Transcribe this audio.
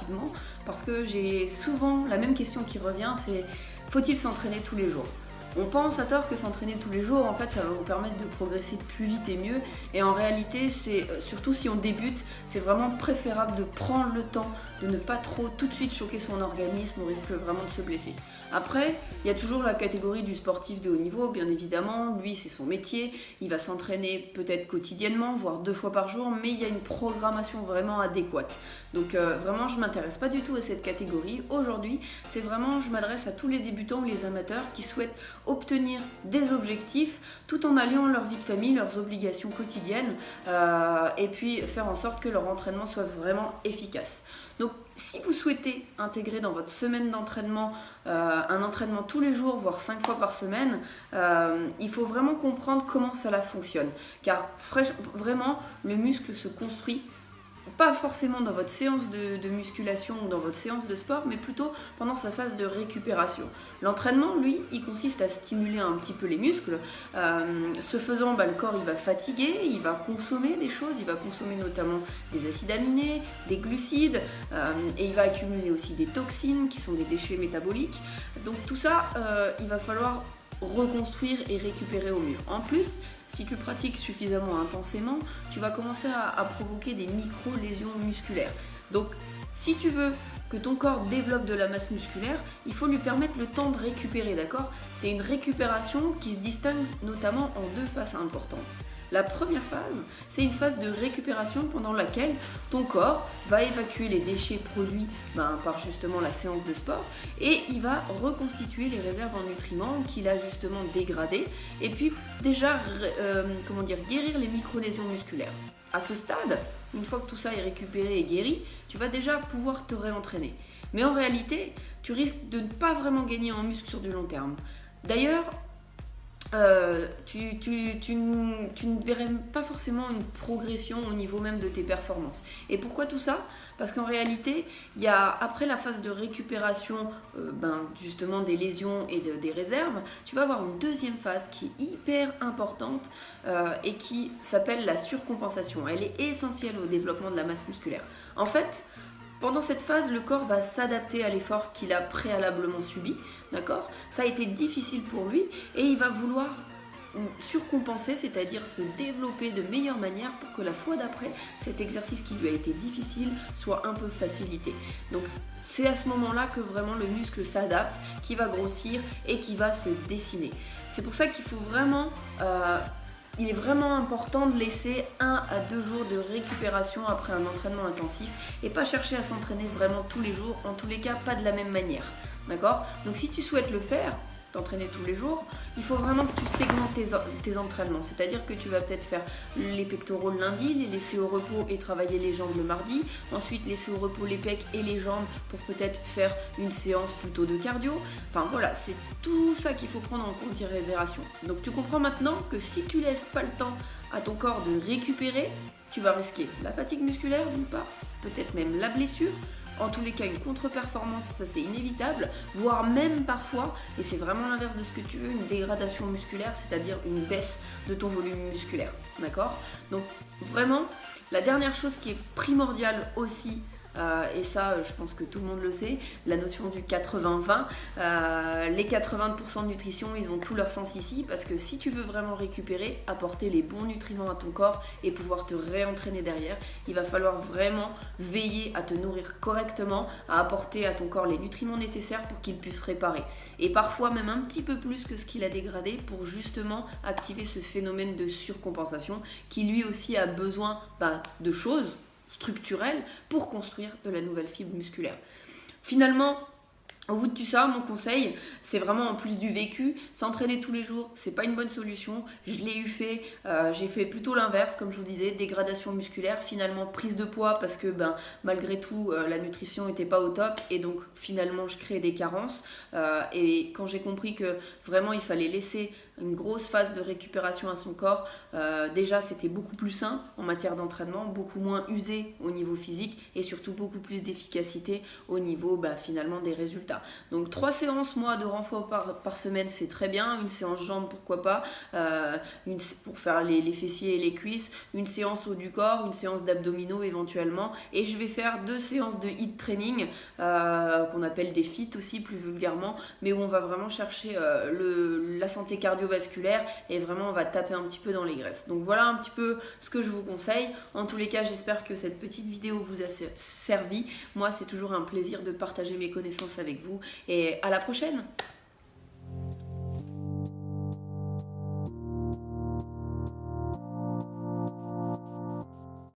rapidement parce que j'ai souvent la même question qui revient, c'est faut-il s'entraîner tous les jours ? On pense à tort que s'entraîner tous les jours, en fait, ça va vous permettre de progresser plus vite et mieux. Et en réalité, c'est surtout si on débute, c'est vraiment préférable de prendre le temps, de ne pas trop tout de suite choquer son organisme au risque vraiment de se blesser. Après, il y a toujours la catégorie du sportif de haut niveau, bien évidemment. Lui, c'est son métier. Il va s'entraîner peut-être quotidiennement, voire 2 fois par jour, mais il y a une programmation vraiment adéquate. Donc vraiment, je ne m'intéresse pas du tout à cette catégorie. Aujourd'hui, c'est vraiment, je m'adresse à tous les débutants ou les amateurs qui souhaitent obtenir des objectifs tout en alliant leur vie de famille, leurs obligations quotidiennes et puis faire en sorte que leur entraînement soit vraiment efficace. Donc si vous souhaitez intégrer dans votre semaine d'entraînement un entraînement tous les jours, voire 5 fois par semaine, il faut vraiment comprendre comment cela fonctionne. Car vraiment, le muscle se construit pas forcément dans votre séance de musculation ou dans votre séance de sport, mais plutôt pendant sa phase de récupération. L'entraînement, lui, il consiste à stimuler un petit peu les muscles. Ce faisant, le corps il va fatiguer, il va consommer des choses, il va consommer notamment des acides aminés, des glucides, et il va accumuler aussi des toxines qui sont des déchets métaboliques. Donc tout ça, il va falloir reconstruire et récupérer au mieux. En plus, si tu pratiques suffisamment intensément, tu vas commencer à provoquer des micro-lésions musculaires. Donc, si tu veux que ton corps développe de la masse musculaire, il faut lui permettre le temps de récupérer, d'accord ? C'est une récupération qui se distingue notamment en 2 phases importantes. La première phase, c'est une phase de récupération pendant laquelle ton corps va évacuer les déchets produits par justement la séance de sport et il va reconstituer les réserves en nutriments qu'il a justement dégradées et puis déjà guérir les micro-lésions musculaires. À ce stade, une fois que tout ça est récupéré et guéri, tu vas déjà pouvoir te réentraîner. Mais en réalité, tu risques de ne pas vraiment gagner en muscle sur du long terme. D'ailleurs, tu ne verrais pas forcément une progression au niveau même de tes performances. Et pourquoi tout ça ? Parce qu'en réalité, il y a, après la phase de récupération justement des lésions et des réserves, tu vas avoir une deuxième phase qui est hyper importante et qui s'appelle la surcompensation. Elle est essentielle au développement de la masse musculaire. En fait, pendant cette phase, le corps va s'adapter à l'effort qu'il a préalablement subi, d'accord ? Ça a été difficile pour lui et il va vouloir surcompenser, c'est-à-dire se développer de meilleure manière pour que la fois d'après, cet exercice qui lui a été difficile soit un peu facilité. Donc c'est à ce moment-là que vraiment le muscle s'adapte, qui va grossir et qui va se dessiner. C'est pour ça qu'il faut vraiment... il est vraiment important de laisser 1 à 2 jours de récupération après un entraînement intensif et pas chercher à s'entraîner vraiment tous les jours, en tous les cas pas de la même manière, d'accord ? Donc si tu souhaites le faire, t'entraîner tous les jours, il faut vraiment que tu segmentes tes entraînements, c'est-à-dire que tu vas peut-être faire les pectoraux le lundi, les laisser au repos et travailler les jambes le mardi, ensuite laisser au repos les pecs et les jambes pour peut-être faire une séance plutôt de cardio. Enfin voilà, c'est tout ça qu'il faut prendre en considération. Donc tu comprends maintenant que si tu laisses pas le temps à ton corps de récupérer, tu vas risquer la fatigue musculaire d'une part, peut-être même la blessure. En tous les cas, une contre-performance, ça c'est inévitable, voire même parfois, et c'est vraiment l'inverse de ce que tu veux, une dégradation musculaire, c'est-à-dire une baisse de ton volume musculaire, d'accord ? Donc vraiment, la dernière chose qui est primordiale aussi, et ça je pense que tout le monde le sait, la notion du 80-20, les 80% de nutrition ils ont tout leur sens ici parce que si tu veux vraiment récupérer, apporter les bons nutriments à ton corps et pouvoir te réentraîner derrière, il va falloir vraiment veiller à te nourrir correctement, à apporter à ton corps les nutriments nécessaires pour qu'il puisse réparer et parfois même un petit peu plus que ce qu'il a dégradé pour justement activer ce phénomène de surcompensation qui lui aussi a besoin de choses structurelle pour construire de la nouvelle fibre musculaire. Finalement, au bout de tout ça, mon conseil, c'est vraiment en plus du vécu, s'entraîner tous les jours, c'est pas une bonne solution. Je l'ai fait, j'ai fait plutôt l'inverse, comme je vous disais, dégradation musculaire, finalement prise de poids parce que malgré tout, la nutrition était pas au top et donc finalement je créais des carences. Et quand j'ai compris que vraiment il fallait laisser une grosse phase de récupération à son corps. Déjà, c'était beaucoup plus sain en matière d'entraînement, beaucoup moins usé au niveau physique et surtout beaucoup plus d'efficacité au niveau finalement des résultats. Donc 3 séances moi de renfort par semaine, c'est très bien. Une séance jambes, pourquoi pas, pour faire les fessiers et les cuisses, une séance haut du corps, une séance d'abdominaux éventuellement, et je vais faire 2 séances de HIIT training qu'on appelle des FIT aussi plus vulgairement, mais où on va vraiment chercher la santé cardiovasculaire et vraiment on va taper un petit peu dans les graisses. Donc voilà un petit peu ce que je vous conseille. En tous les cas, j'espère que cette petite vidéo vous a servi. Moi, c'est toujours un plaisir de partager mes connaissances avec vous et à la prochaine.